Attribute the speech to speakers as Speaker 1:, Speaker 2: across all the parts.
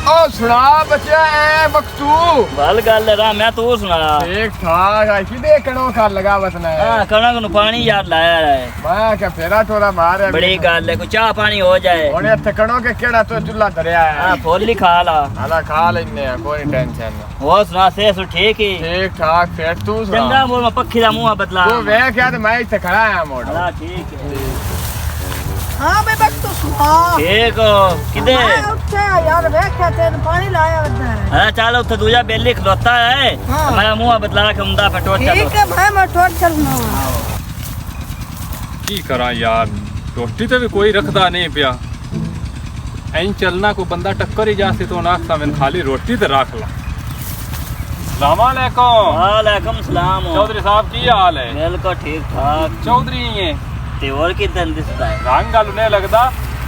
Speaker 1: ओ सुना बच्चा ए बक्तू
Speaker 2: बल गल रा मैं तू सुना
Speaker 1: ठीक ठाक आई कि देखणो कर लगा बसना
Speaker 2: हां कणक नु पानी यार लाया है
Speaker 1: मैं क्या फेरा टोरा मार है
Speaker 2: बड़ी गल है, कुछ चाह पानी हो जाए
Speaker 1: ओने थकणो के केड़ा तो चुल्ला धरया है।
Speaker 2: हां फुल खा ला
Speaker 1: हाला खा लेने कोई टेंशन ना।
Speaker 2: वो सुना से ठीक ही
Speaker 1: ठीक ठाक फिर तू सुना
Speaker 2: चंगा मोर में पक्षी दा मुंह बदला
Speaker 1: तू वे क्या तो मैं इथे खड़ा है मोड़।
Speaker 2: हां ठीक है
Speaker 3: हाँ मैं बक तो सुना
Speaker 2: ठीक हो किदे
Speaker 3: उठे यार देखा तेन पानी लाया बंदा है।
Speaker 2: हां चल उथे दूजा बेली खलोता है
Speaker 3: हाँ।
Speaker 2: मैं मुंह बदला के उमदा फटो चलो
Speaker 3: ठीक है भाई मैं ठोट चलना
Speaker 4: की करा यार रोटी तो भी कोई रखदा नहीं पिया ऐं चलना को बंदा टक्कर ही जासे तो नाखता मैंने खाली रोटी तो रख ला। सलामकुम
Speaker 2: वालेकुम सलाम
Speaker 4: चौधरी साहब की हाल है?
Speaker 2: बिल्कुल ठीक ठाक
Speaker 4: चौधरी है
Speaker 2: ते और किदन दिसदा है
Speaker 4: रंग गल नहीं लगदा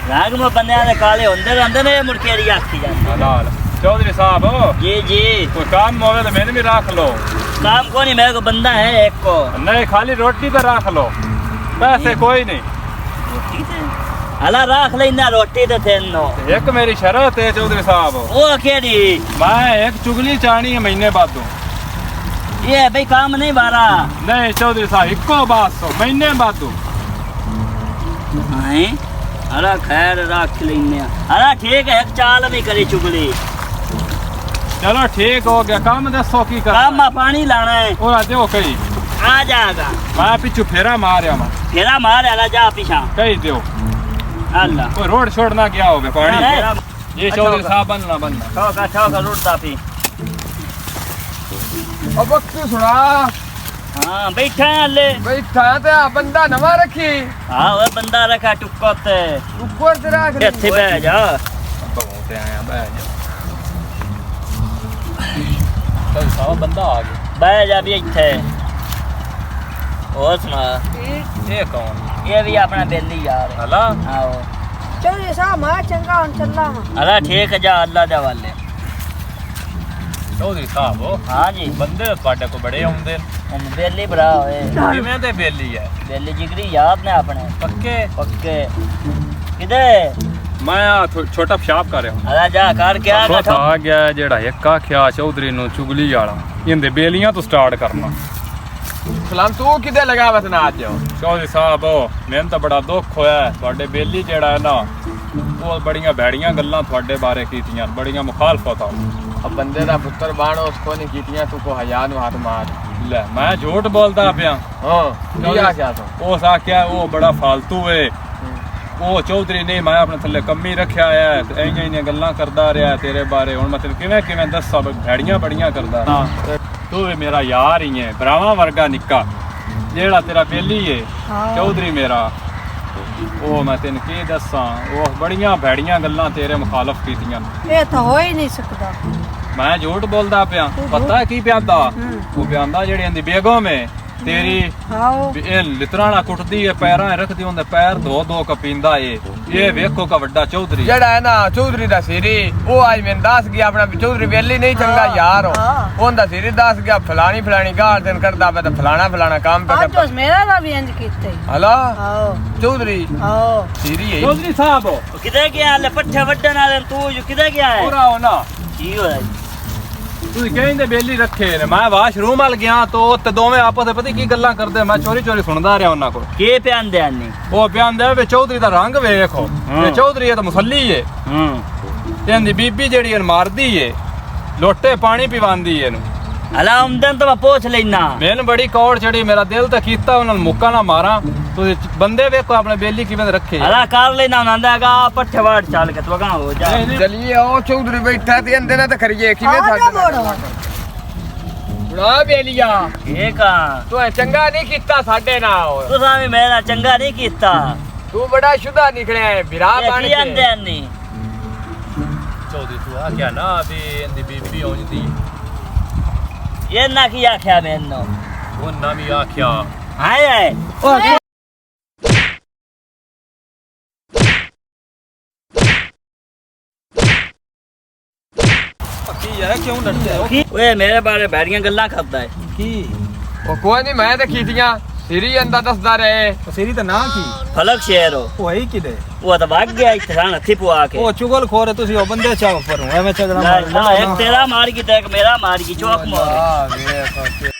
Speaker 2: रंग में बंदे दे काले होंदे रहंदे ने मुड़केरी आखी जांदी
Speaker 4: हलाल। चौधरी साहब
Speaker 2: जी जी
Speaker 4: कोई काम होवे तो मैंने भी रख लो।
Speaker 2: काम को नहीं मेरे को बंदा है एक को
Speaker 4: नहीं खाली रोटी तो रख लो पैसे कोई नहीं।
Speaker 2: रोटी ते हला रख लेना रोटी ते तेनो
Speaker 4: एक मेरी शर्त है चौधरी साहब
Speaker 2: वो केड़ी
Speaker 4: मैं एक चुगली चाहनी है महीने बाद
Speaker 2: ये भाई काम नहीं बारा
Speaker 4: नहीं चौधरी साहब इको बात सो महीने बाद
Speaker 2: हैं हला खैर रख लेने हला ठीक है एक चाल भी करी चुगली
Speaker 4: चलो ठीक हो गया काम दसो की कर
Speaker 2: काम में पानी लाना है
Speaker 4: और आज हो कही
Speaker 2: आ जाएगा
Speaker 4: मैं पिछू फेरा मारिया मैं
Speaker 2: फेरा मार हला जा पीछा
Speaker 4: कही दो
Speaker 2: अल्लाह
Speaker 4: कोई रोड छोड़ना क्या हो गया पानी ये चौधरी साहब बनना
Speaker 2: ठोका रुड़ता पी
Speaker 1: ओ बक्तू सुना
Speaker 2: हाँ बैठा है हले
Speaker 1: बैठा ते बंदा नवा रखी
Speaker 2: हाँ वो बंदा रखा टुक्को ते
Speaker 1: ऊपर से रख
Speaker 2: ਇੱਥੇ ਬਹਿ ਜਾ
Speaker 4: बहुत आया बैठ चौधरी साहब बंदा आ गया
Speaker 2: ਬਹਿ ਜਾ ਵੀ ਇੱਥੇ ਹੋਰ ਸੁਣਾ
Speaker 4: ये कौन
Speaker 2: ਇਹ ਵੀ ਆਪਣਾ ਬੇਲੀ ਯਾਰ
Speaker 4: हला
Speaker 2: ਆਓ
Speaker 3: चल साहब मैं चंगा हम चलना
Speaker 2: ਅਲਾ ਠੀਕ ਜਾ ਅੱਲਾ ਦੇ ਹਵਾਲੇ
Speaker 4: चौधरी साहब हो
Speaker 2: हाँ जी
Speaker 4: बंदे ਤੁਹਾਡੇ ਕੋ ਬੜੇ ਆਉਂਦੇ
Speaker 2: हम बेली भरा होए
Speaker 4: ਕਿਵੇਂ ਤੇ ਬੇਲੀ ਹੈ
Speaker 2: बेली जिगरी याद ने अपने
Speaker 4: ਪੱਕੇ
Speaker 2: पक्के किदे
Speaker 4: ਮੈਂ ਆ ਛੋਟਾ ਪਿਸ਼ਾਬ ਕਰ ਰਿਹਾ ਹਾਂ
Speaker 2: अला जा कर क्या
Speaker 4: ਬਸ ਆ ਗਿਆ ਜਿਹੜਾ ਇੱਕ ਆਖਿਆ ਚੌਧਰੀ ਨੂੰ ਚੁਗਲੀ ਵਾਲਾ ਇਹਦੇ ਬੇਲੀਆਂ ਤੋਂ ਸਟਾਰਟ ਕਰਨਾ।
Speaker 1: ਸਲਾਮ ਤੂੰ ਕਿਦੇ ਲਗਾ ਬਸਨਾ ਅੱਜ
Speaker 4: ਚੌਧਰੀ ਸਾਹਿਬ ਮੈਨੂੰ ਤਾਂ ਬੜਾ ਦੁੱਖ ਹੋਇਆ ਤੁਹਾਡੇ ਬੇਲੀ ਜਿਹੜਾ ਹੈ ਨਾ ਉਹ ਬੜੀਆਂ ਭੈੜੀਆਂ ਗੱਲਾਂ ਤੁਹਾਡੇ ਬਾਰੇ ਕੀਤੀਆਂ ਬੜੀਆਂ ਮੁਖਾਲਫਤਾਂ
Speaker 1: अब बंदे दा पुत्र बाण उसको नहीं कीतियां तू को हया नु हाथ मार
Speaker 4: ਲੈ ਮੈਂ ਝੂਠ ਬੋਲਦਾ ਪਿਆ
Speaker 1: हां क्या क्या तो
Speaker 4: ਉਹ ਆਖਿਆ ਉਹ ਬੜਾ ਫालतू ਏ ਉਹ ਚੌਧਰੀ ਨੇ ਮੈਂ ਆਪਣੇ ਥੱਲੇ ਕੰਮੀ ਰੱਖਿਆ ਹੈ ਤੇ ਐਂ ਐਂ ਗੱਲਾਂ ਕਰਦਾ ਰਿਹਾ ਤੇਰੇ ਬਾਰੇ ਹੁਣ ਮੈਂ ਤੈਨੂੰ ਕਿਵੇਂ ਕਿਵੇਂ ਦੱਸਾਂ ਭੈੜੀਆਂ ਬੜੀਆਂ ਕਰਦਾ ਹਾਂ ਤੂੰ ਵੀ ਮੇਰਾ ਯਾਰ ਹੀ ਹੈ ਭਰਾਵਾਂ ਵਰਗਾ ਨਿੱਕਾ ਜਿਹੜਾ ਤੇਰਾ ਬੇਲੀ ਏ ਚੌਧਰੀ ਮੇਰਾ ਉਹ ਮੈਂ ਤੈਨੂੰ ਕੀ ਦੱਸਾਂ ਉਹ ਬੜੀਆਂ ਭੈੜੀਆਂ ਗੱਲਾਂ ਤੇਰੇ ਮੁਖਾਲਫ ਕੀਤੀਆਂ
Speaker 3: ये तो हो ही नहीं सकता
Speaker 4: ਮੈਂ ਝੂਠ ਬੋਲਦਾ ਪਿਆ ਪਤਾ ਕੀ ਪਿਆਦਾ ਉਹ ਪਿਆਂਦਾ ਜਿਹੜੀ ਇਹਦੀ ਬੇਗਮ ਏ ਤੇਰੀ
Speaker 3: आओ
Speaker 4: ਵੀ ਇਹ ਲਿਤਰਾਣਾ ਕੁੱਟਦੀ ਏ ਪੈਰਾਂ ਰੱਖਦੀ ਹੁੰਦੇ ਪੈਰ ਧੋ ਧੋ ਕੇ ਪੀਂਦਾ ਏ ਇਹ ਵੇਖੋ ਕਾ ਵੱਡਾ ਚੌਧਰੀ
Speaker 1: ਜਿਹੜਾ ਹੈ ਨਾ ਚੌਧਰੀ ਦਾ ਸਿਰੀ ਉਹ ਅੱਜ ਮੈਨੂੰ ਦੱਸ ਗਿਆ ਆਪਣਾ ਚੌਧਰੀ ਵੇਲੀ ਨਹੀਂ ਚੰਗਾ ਯਾਰ ਉਹਦਾ ਸਿਰੀ ਦੱਸ ਗਿਆ ਫਲਾਣੀ ਫਲਾਣੀ ਗਾਲ ਦਿਨ ਕਰਦਾ ਪਿਆ ਤੇ ਫਲਾਣਾ ਫਲਾਣਾ ਕੰਮ
Speaker 3: आज
Speaker 1: ਕਰਦਾ
Speaker 3: तो मेरा ना भी इंज कीते
Speaker 1: ਹਲਾ
Speaker 3: आओ
Speaker 1: ਚੌਧਰੀ
Speaker 3: आओ
Speaker 1: ਸਿਰੀ ਹੈ
Speaker 4: ਚੌਧਰੀ ਸਾਹਿਬ
Speaker 2: किदे गया ले पट्ठे वड्डन वाले तू जो किदे गया है
Speaker 4: ਪੂਰਾ ਹੋ ਨਾ
Speaker 2: की होया
Speaker 4: ਤੁਸੀਂ ਕਹਿੰਦੇ ਬੇਲੀ ਰੱਖੇ ਨੇ ਮੈਂ ਵਾਸ਼ਰੂਮ ਵੱਲ ਗਿਆ ਤਾਂ ਉੱਤੇ ਦੋਵੇਂ ਆਪਸ ਵਿੱਚ ਪਤਾ ਕੀ ਗੱਲਾਂ ਕਰਦੇ ਮੈਂ ਚੋਰੀ ਚੋਰੀ ਸੁਣਦਾ ਰਿਹਾ ਉਹਨਾਂ ਕੋਲ
Speaker 2: के प्यान दे आनी
Speaker 4: ਉਹ ਪਿਆਂਦੇ ਵੇ ਚੌਧਰੀ ਦਾ ਰੰਗ ਵੇਖੋ ਇਹ ਚੌਧਰੀ ਇਹ ਤਾਂ ਮੁਸੱਲੀ ਏ ਤੇ ਇਹਦੀ ਬੀਬੀ ਜਿਹੜੀ ਇਹਨੂੰ ਮਾਰਦੀ ਏ ਲੋਟੇ ਪਾਣੀ ਪਿਵਾਉਂਦੀ ਏ ਇਹਨੂੰ
Speaker 2: अला उमदन तो मैं पूछ लेना
Speaker 4: ਮੈਨੂੰ ਬੜੀ ਕੌੜ ਚੜੀ ਮੇਰਾ ਦਿਲ ਤਾਂ ਕੀਤਾ ਉਹਨਾਂ ਨੂੰ ਮੁੱਕਾ ਨਾ ਮਾਰਾਂ ਤੁਸੀਂ ਬੰਦੇ ਵੇਖੋ ਆਪਣੇ ਬੇਲੀ ਕਿਵੇਂ ਰੱਖੇ
Speaker 2: अला कर लेना नंदागा पट्ठे वाड़ चाल के तो कहां हो जा
Speaker 1: ਚਲੀਏ ਉਹ ਚੌਧਰੀ ਬੈਠਾ ਤੇ ਅੰਦਰ ਨਾ ਤੇ ਕਰੀਏ ਕਿਵੇਂ
Speaker 3: आ जा
Speaker 1: ਸਾਡੇ
Speaker 3: मोड़
Speaker 1: ਬੁਲਾ ਬੇਲੀਆ
Speaker 2: के का
Speaker 1: ਤੂੰ ਇਹ ਚੰਗਾ ਨਹੀਂ ਕੀਤਾ ਸਾਡੇ ਨਾਲ
Speaker 2: तू सामी मेरा चंगा नहीं कीता
Speaker 1: ਤੂੰ ਬੜਾ ਸ਼ੁਦਾ ਨਿਕਲਿਆ ਹੈ ਵਿਰਾ ਬਣ
Speaker 2: की आंदे
Speaker 1: ਕੇ
Speaker 2: आनी
Speaker 4: ਚੌਧਰੀ ਤੂੰ ਆ ਗਿਆ ਨਾ ਵੀ ਇਹਦੀ ਬੀਬੀ ਆਉਂਦੀ
Speaker 2: ये ना की आख्या मैंने
Speaker 4: ਉਹਨਾਂ ਵੀ ਆਖਿਆ
Speaker 2: हाय हाय
Speaker 4: ਕੀ ਯਾਰ ਕਿਉਂ ਲੜਦੇ ਹੋ
Speaker 2: ओए मेरे बारे बैरियां गल्ला करदा है
Speaker 4: ਕੀ
Speaker 1: ਉਹ ਕੋਈ ਨਹੀਂ ਮੈਂ ਤੇ ਕੀਤੀਆਂ ਸਿਰੀ ਜਾਂਦਾ ਦੱਸਦਾ ਰਹੇ
Speaker 5: ਸਿਰੀ ਤਾਂ ਨਾ ਕੀ
Speaker 2: ਫਲਕ ਸ਼ੇਰ
Speaker 5: ਉਹ ਹੈ ਕਿਦੇ
Speaker 2: ਉਹ ਤਾਂ ਵਗ ਗਿਆ ਇੱਥੇ ਸਾਨ ਹੱਥੀ ਪਵਾ ਕੇ
Speaker 5: ਉਹ ਚੁਗਲ ਖੋਰ ਤੁਸੀਂ ਉਹ ਬੰਦੇ ਚਾਹ ਪਰ ਐਵੇਂ ਝਗੜਾ
Speaker 2: ਨਾ ਇੱਕ ਤੇਰਾ ਮਾਰ ਗਈ ਤੇ ਇੱਕ ਮੇਰਾ ਮਾਰ ਗਈ ਚੌਕ ਮਾਰ
Speaker 1: ਆ ਵੇਖ